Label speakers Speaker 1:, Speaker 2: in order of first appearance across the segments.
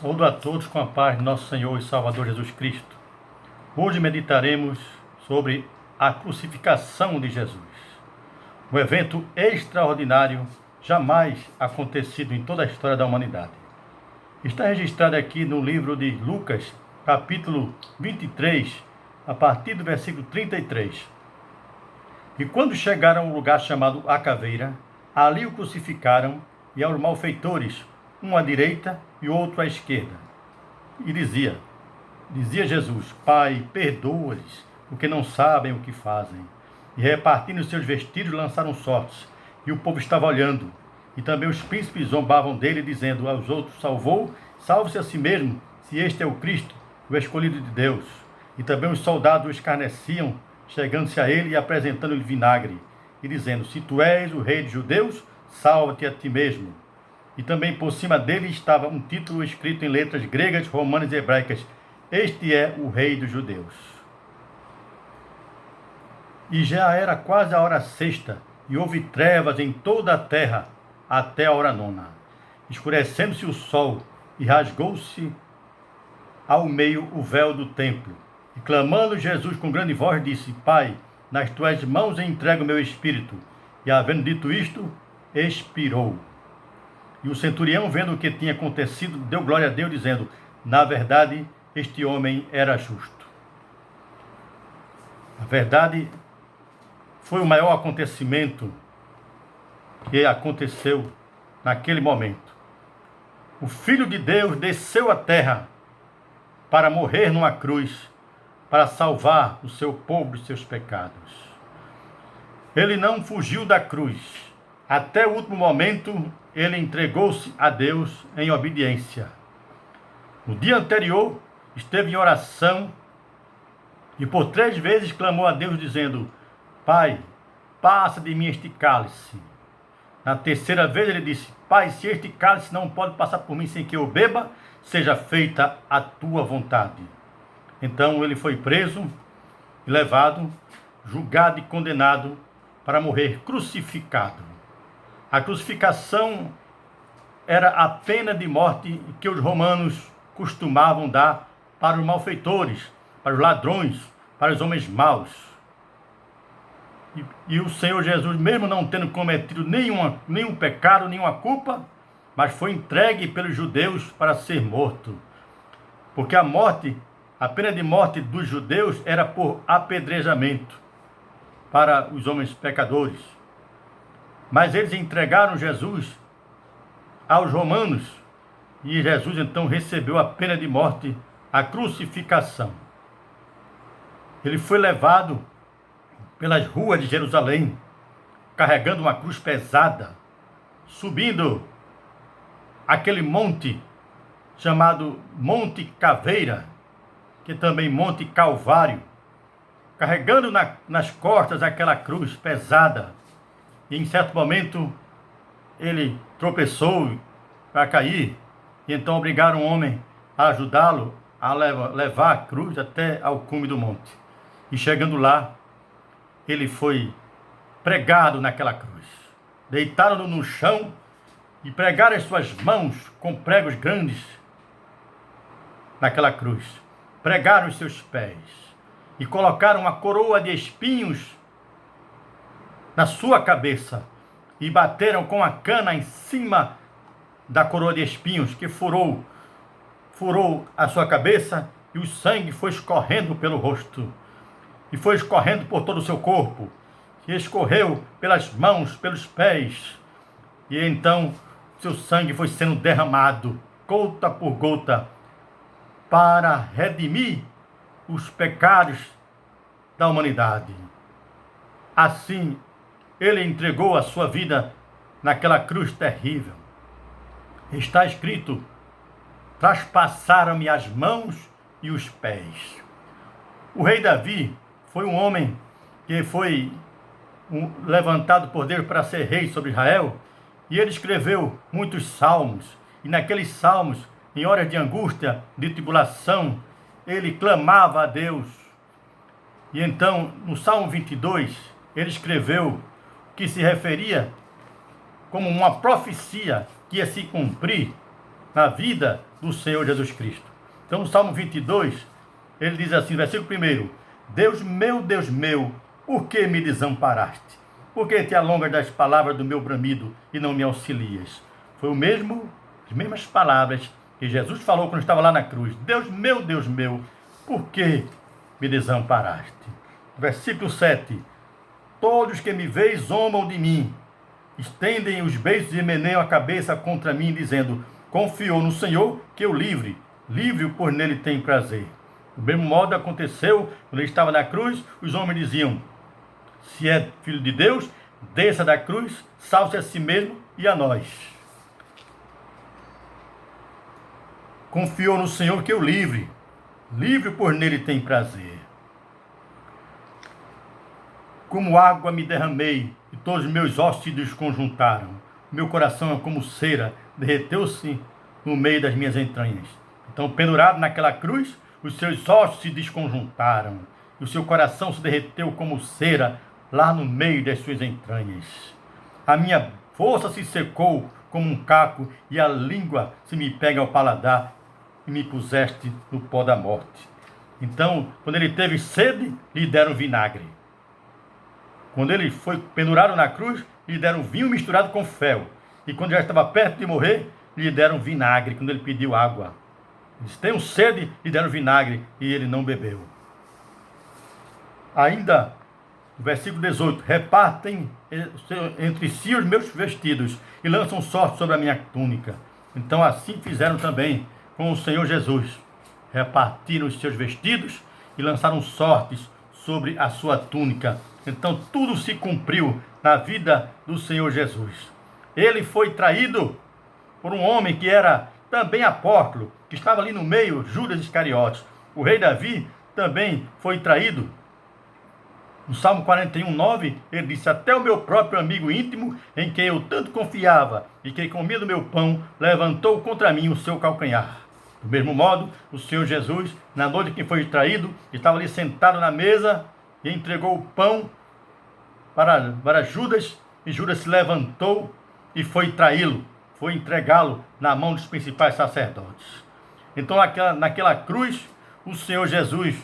Speaker 1: Saúdo a todos com a paz de nosso Senhor e Salvador Jesus Cristo. Hoje meditaremos sobre a crucificação de Jesus. Um evento extraordinário, jamais acontecido em toda a história da humanidade. Está registrado aqui no livro de Lucas, capítulo 23, a partir do versículo 33. E quando chegaram a um lugar chamado A Caveira, ali o crucificaram e aos malfeitores, um à direita e outro à esquerda. E dizia Jesus: Pai, perdoa-lhes, porque não sabem o que fazem. E repartindo seus vestidos, lançaram sortes. E o povo estava olhando. E também os príncipes zombavam dele, dizendo aos outros: salve-se a si mesmo, se este é o Cristo, o escolhido de Deus. E também os soldados o escarneciam, chegando-se a ele e apresentando-lhe vinagre, e dizendo: Se tu és o rei dos judeus, salva-te a ti mesmo. E também por cima dele estava um título escrito em letras gregas, romanas e hebraicas: Este é o rei dos judeus. E já era quase a hora sexta, e houve trevas em toda a terra até a hora nona. Escurecendo-se o sol, e rasgou-se ao meio o véu do templo. E clamando Jesus com grande voz, disse: Pai, nas tuas mãos entrego o meu espírito. E havendo dito isto, expirou. E o centurião, vendo o que tinha acontecido, deu glória a Deus, dizendo: Na verdade, este homem era justo. Na verdade, foi o maior acontecimento que aconteceu naquele momento. O Filho de Deus desceu à terra para morrer numa cruz, para salvar o seu povo dos seus pecados. Ele não fugiu da cruz. Até o último momento, ele entregou-se a Deus em obediência. No dia anterior, esteve em oração e por 3 vezes clamou a Deus, dizendo: Pai, passa de mim este cálice. Na terceira vez ele disse: Pai, se este cálice não pode passar por mim sem que eu beba, seja feita a tua vontade. Então ele foi preso e levado, julgado e condenado para morrer crucificado. A crucificação era a pena de morte que os romanos costumavam dar para os malfeitores, para os ladrões, para os homens maus. E o Senhor Jesus, mesmo não tendo cometido nenhum pecado, nenhuma culpa, mas foi entregue pelos judeus para ser morto. Porque a pena de morte dos judeus era por apedrejamento para os homens pecadores. Mas eles entregaram Jesus aos romanos e Jesus então recebeu a pena de morte, a crucificação. Ele foi levado pelas ruas de Jerusalém, carregando uma cruz pesada, subindo aquele monte chamado Monte Caveira, que também Monte Calvário, carregando nas costas aquela cruz pesada. E em certo momento ele tropeçou para cair, e então obrigaram o homem a ajudá-lo a levar a cruz até ao cume do monte. E chegando lá, ele foi pregado naquela cruz. Deitaram-no no chão e pregaram as suas mãos com pregos grandes naquela cruz. Pregaram os seus pés e colocaram uma coroa de espinhos na sua cabeça e bateram com a cana em cima da coroa de espinhos, que furou a sua cabeça, e o sangue foi escorrendo pelo rosto e foi escorrendo por todo o seu corpo e escorreu pelas mãos, pelos pés, e então seu sangue foi sendo derramado gota por gota para redimir os pecados da humanidade. Assim ele entregou a sua vida naquela cruz terrível. Está escrito: traspassaram-me as mãos e os pés. O rei Davi foi um homem que foi levantado por Deus para ser rei sobre Israel, e ele escreveu muitos salmos, e naqueles salmos, em horas de angústia, de tribulação, ele clamava a Deus. E então, no Salmo 22, ele escreveu que se referia como uma profecia que ia se cumprir na vida do Senhor Jesus Cristo. Então, no Salmo 22, ele diz assim, versículo 1: Deus meu, por que me desamparaste? Por que te alongas das palavras do meu bramido e não me auxilias? Foi as mesmas palavras que Jesus falou quando estava lá na cruz. Deus meu, por que me desamparaste? Versículo 7: Todos que me veem zombam de mim, estendem os beiços e meneiam a cabeça contra mim, dizendo: confiou no Senhor que eu livre-o, por nele tem prazer. Do mesmo modo aconteceu, quando ele estava na cruz, os homens diziam: se é filho de Deus, desça da cruz, salve-se a si mesmo e a nós. Confiou no Senhor que eu livre-o, por nele tem prazer. Como água me derramei, e todos os meus ossos se desconjuntaram. Meu coração é como cera, derreteu-se no meio das minhas entranhas. Então, pendurado naquela cruz, os seus ossos se desconjuntaram, e o seu coração se derreteu como cera, lá no meio das suas entranhas. A minha força se secou como um caco, e a língua se me pega ao paladar, e me puseste no pó da morte. Então, quando ele teve sede, lhe deram vinagre. Quando ele foi pendurado na cruz, lhe deram vinho misturado com fel. E quando já estava perto de morrer, lhe deram vinagre, quando ele pediu água. Eles tenham sede, lhe deram vinagre, e ele não bebeu. Ainda, no versículo 18, repartem entre si os meus vestidos, e lançam sorte sobre a minha túnica. Então assim fizeram também com o Senhor Jesus. Repartiram os seus vestidos, e lançaram sortes sobre a sua túnica. Então tudo se cumpriu na vida do Senhor Jesus. Ele foi traído por um homem que era também apóstolo, que estava ali no meio, Judas Iscariotes. O rei Davi também foi traído. No Salmo 41:9, ele disse: até o meu próprio amigo íntimo, em quem eu tanto confiava e que comia do meu pão, levantou contra mim o seu calcanhar. Do mesmo modo, o Senhor Jesus, na noite que foi traído, estava ali sentado na mesa e entregou o pão para Judas, e Judas se levantou e foi traí-lo, foi entregá-lo na mão dos principais sacerdotes. Então, naquela cruz, o Senhor Jesus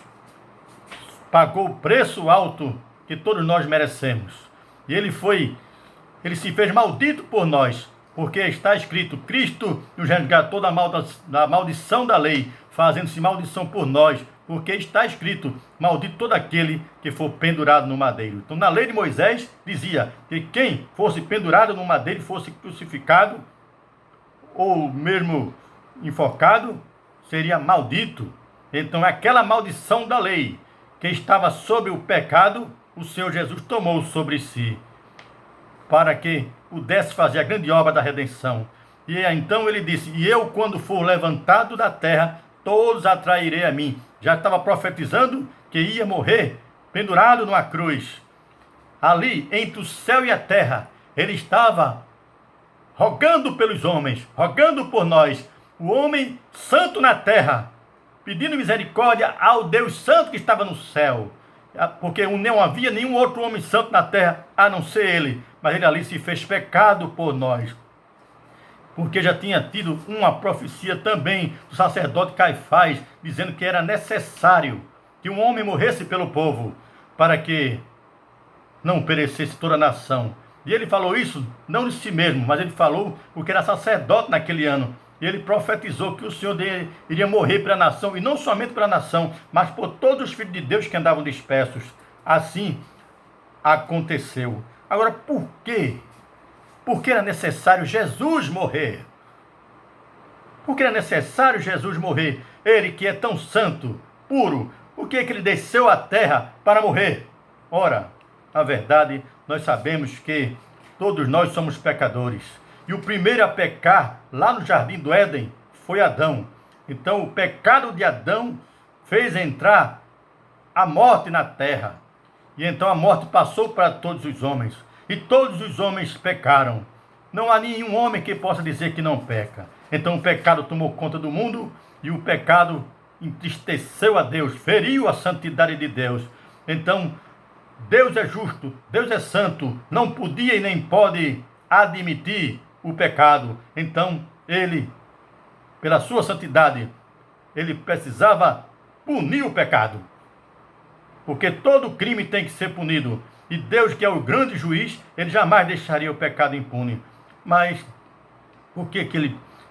Speaker 1: pagou o preço alto que todos nós merecemos. E ele se fez maldito por nós, porque está escrito: Cristo nos resgatou da maldição da lei, fazendo-se maldição por nós, porque está escrito: maldito todo aquele que for pendurado no madeiro. Então, na lei de Moisés, dizia que quem fosse pendurado no madeiro, fosse crucificado, ou mesmo enforcado, seria maldito. Então, aquela maldição da lei que estava sobre o pecado, o Senhor Jesus tomou sobre si, para que pudesse fazer a grande obra da redenção. E então ele disse: e eu, quando for levantado da terra, todos atrairei a mim. Já estava profetizando que ia morrer pendurado numa cruz. Ali, entre o céu e a terra, ele estava rogando pelos homens, rogando por nós, o homem santo na terra, pedindo misericórdia ao Deus santo que estava no céu, porque não havia nenhum outro homem santo na terra a não ser ele, mas ele ali se fez pecado por nós, porque já tinha tido uma profecia também do sacerdote Caifás, dizendo que era necessário que um homem morresse pelo povo, para que não perecesse toda a nação. E ele falou isso não de si mesmo, mas ele falou porque era sacerdote naquele ano. E ele profetizou que o Senhor iria morrer pela nação, e não somente pela nação, mas por todos os filhos de Deus que andavam dispersos. Assim aconteceu. Agora, por quê? Por que era necessário Jesus morrer? Por que era necessário Jesus morrer? Ele que é tão santo, puro, por que ele desceu à terra para morrer? Ora, na verdade, nós sabemos que todos nós somos pecadores. E o primeiro a pecar, lá no Jardim do Éden, foi Adão. Então, o pecado de Adão fez entrar a morte na terra. E então a morte passou para todos os homens. E todos os homens pecaram. Não há nenhum homem que possa dizer que não peca. Então o pecado tomou conta do mundo, e o pecado entristeceu a Deus, feriu a santidade de Deus. Então, Deus é justo, Deus é santo, não podia e nem pode admitir o pecado. Então, ele pela sua santidade, ele precisava punir o pecado. Porque todo crime tem que ser punido. E Deus, que é o grande juiz, ele jamais deixaria o pecado impune. Mas por que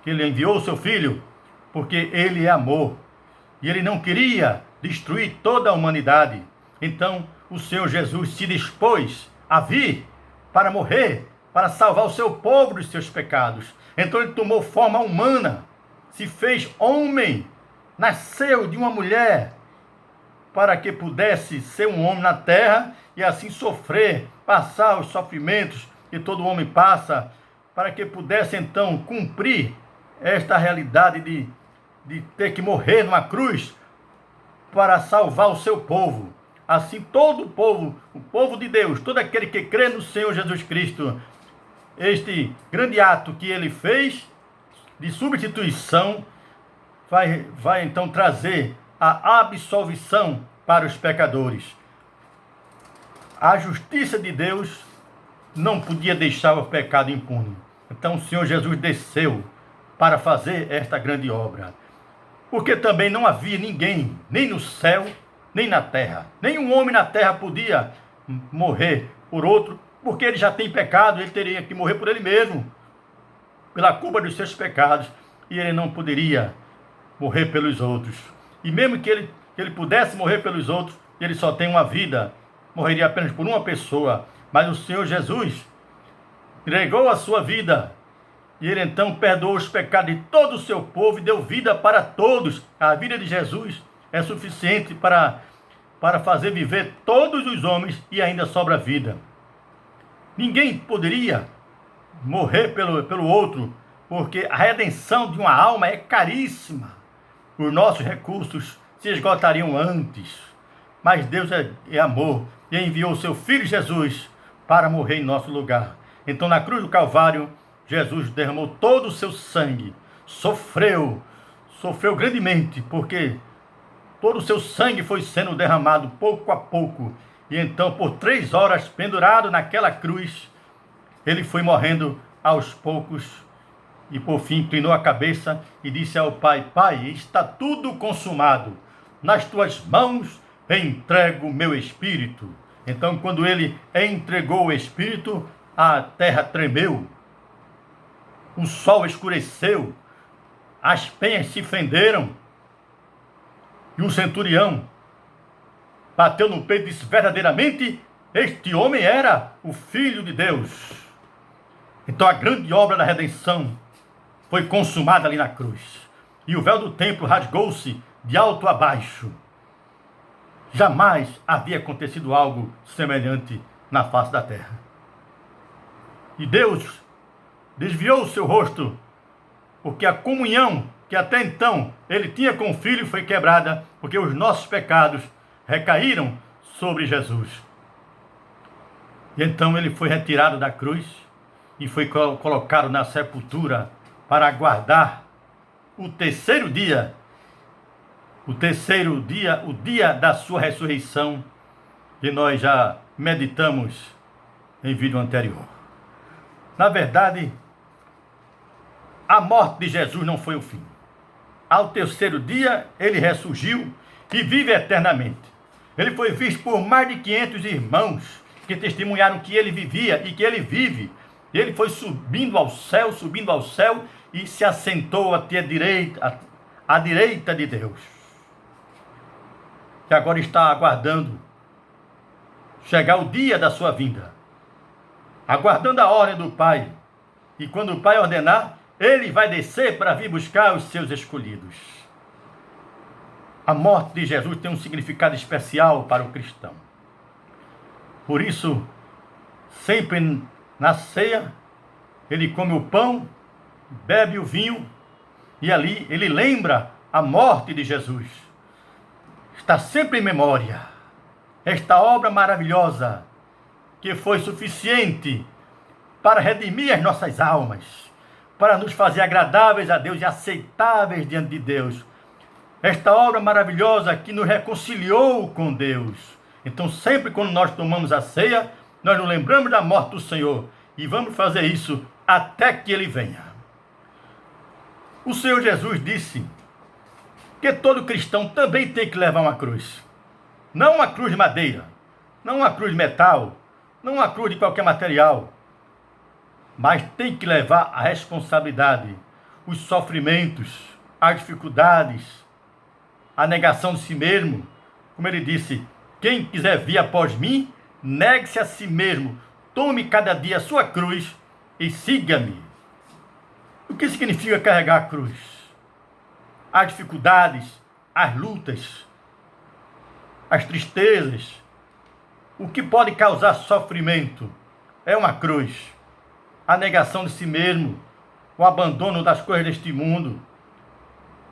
Speaker 1: ele enviou o seu filho? Porque ele é amor. E ele não queria destruir toda a humanidade. Então o Senhor Jesus se dispôs a vir para morrer, para salvar o seu povo dos seus pecados. Então ele tomou forma humana, se fez homem, nasceu de uma mulher, para que pudesse ser um homem na terra e assim sofrer, passar os sofrimentos que todo homem passa, para que pudesse então cumprir esta realidade de ter que morrer numa cruz para salvar o seu povo. Assim todo o povo de Deus, todo aquele que crê no Senhor Jesus Cristo, este grande ato que ele fez de substituição, vai então trazer a absolvição para os pecadores. A justiça de Deus não podia deixar o pecado impune. Então o Senhor Jesus desceu para fazer esta grande obra. Porque também não havia ninguém, nem no céu, nem na terra. Nenhum homem na terra podia morrer por outro, porque ele já tem pecado, ele teria que morrer por ele mesmo, pela culpa dos seus pecados, e ele não poderia morrer pelos outros. E mesmo que ele pudesse morrer pelos outros, ele só tem uma vida, morreria apenas por uma pessoa. Mas o Senhor Jesus entregou a sua vida, e ele então perdoou os pecados de todo o seu povo e deu vida para todos. A vida de Jesus é suficiente para fazer viver todos os homens, e ainda sobra vida. Ninguém poderia morrer pelo outro, porque a redenção de uma alma é caríssima. Os nossos recursos se esgotariam antes. Mas Deus é amor e enviou o seu Filho Jesus para morrer em nosso lugar. Então na cruz do Calvário, Jesus derramou todo o seu sangue, sofreu grandemente, porque todo o seu sangue foi sendo derramado pouco a pouco. E então por 3 horas pendurado naquela cruz, ele foi morrendo aos poucos. E por fim inclinou a cabeça e disse ao Pai: Pai, está tudo consumado. Nas tuas mãos entrego o meu espírito. Então quando ele entregou o espírito, a terra tremeu, o sol escureceu, as penhas se fenderam, e o centurião bateu no peito e disse: verdadeiramente este homem era o Filho de Deus. Então a grande obra da redenção foi consumada ali na cruz, e o véu do templo rasgou-se de alto a baixo. Jamais havia acontecido algo semelhante na face da terra. E Deus desviou o seu rosto, porque a comunhão que até então ele tinha com o Filho foi quebrada, porque os nossos pecados recaíram sobre Jesus. E então ele foi retirado da cruz e foi colocado na sepultura para aguardar o terceiro dia, o dia da sua ressurreição, que nós já meditamos em vídeo anterior. Na verdade, a morte de Jesus não foi o fim. Ao terceiro dia, ele ressurgiu e vive eternamente. Ele foi visto por mais de 500 irmãos que testemunharam que ele vivia e que ele vive. Ele foi subindo ao céu, e se assentou à direita de Deus. Que agora está aguardando chegar o dia da sua vinda, aguardando a ordem do Pai. E quando o Pai ordenar, ele vai descer para vir buscar os seus escolhidos. A morte de Jesus tem um significado especial para o cristão. Por isso, sempre na ceia, ele come o pão, bebe o vinho, e ali ele lembra a morte de Jesus. Está sempre em memória esta obra maravilhosa, que foi suficiente para redimir as nossas almas, para nos fazer agradáveis a Deus e aceitáveis diante de Deus. Esta obra maravilhosa que nos reconciliou com Deus. Então sempre quando nós tomamos a ceia, nós nos lembramos da morte do Senhor, e vamos fazer isso até que ele venha. O Senhor Jesus disse que todo cristão também tem que levar uma cruz. Não uma cruz de madeira, não uma cruz de metal, não uma cruz de qualquer material, mas tem que levar a responsabilidade, os sofrimentos, as dificuldades, a negação de si mesmo. Como ele disse, quem quiser vir após mim, negue-se a si mesmo, tome cada dia a sua cruz e siga-me. O que significa carregar a cruz? As dificuldades, as lutas, as tristezas, o que pode causar sofrimento é uma cruz. A negação de si mesmo, o abandono das coisas deste mundo,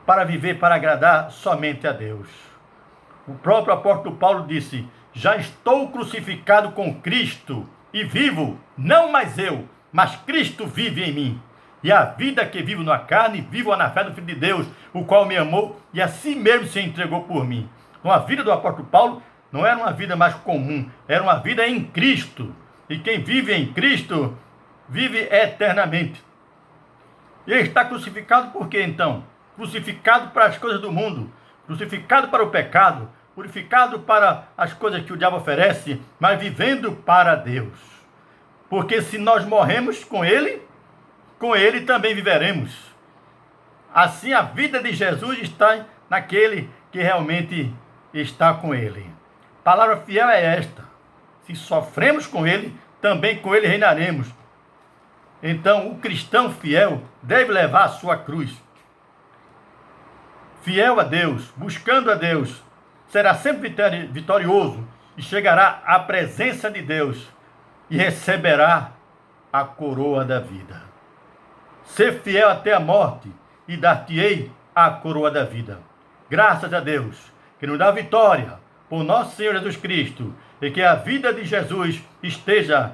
Speaker 1: para viver, para agradar somente a Deus. O próprio apóstolo Paulo disse, já estou crucificado com Cristo e vivo, não mais eu, mas Cristo vive em mim. E a vida que vivo na carne, vivo na fé do Filho de Deus, o qual me amou e a si mesmo se entregou por mim. Então a vida do apóstolo Paulo não era uma vida mais comum, era uma vida em Cristo. E quem vive em Cristo, vive eternamente. E ele está crucificado por quê então? Crucificado para as coisas do mundo, crucificado para o pecado, crucificado para as coisas que o diabo oferece, mas vivendo para Deus. Porque se nós morremos com ele também viveremos. Assim a vida de Jesus está naquele que realmente está com ele. A palavra fiel é esta: se sofremos com ele, também com ele reinaremos. Então o cristão fiel deve levar a sua cruz. Fiel a Deus, buscando a Deus, será sempre vitorioso e chegará à presença de Deus e receberá a coroa da vida. Ser fiel até a morte e dar-te-ei a coroa da vida. Graças a Deus, que nos dá vitória por nosso Senhor Jesus Cristo e que a vida de Jesus esteja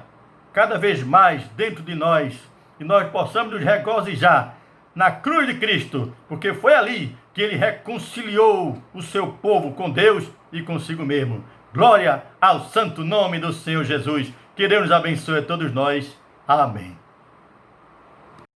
Speaker 1: cada vez mais dentro de nós e nós possamos nos regozijar na cruz de Cristo, porque foi ali que ele reconciliou o seu povo com Deus e consigo mesmo. Glória ao santo nome do Senhor Jesus. Que Deus nos abençoe a todos nós. Amém.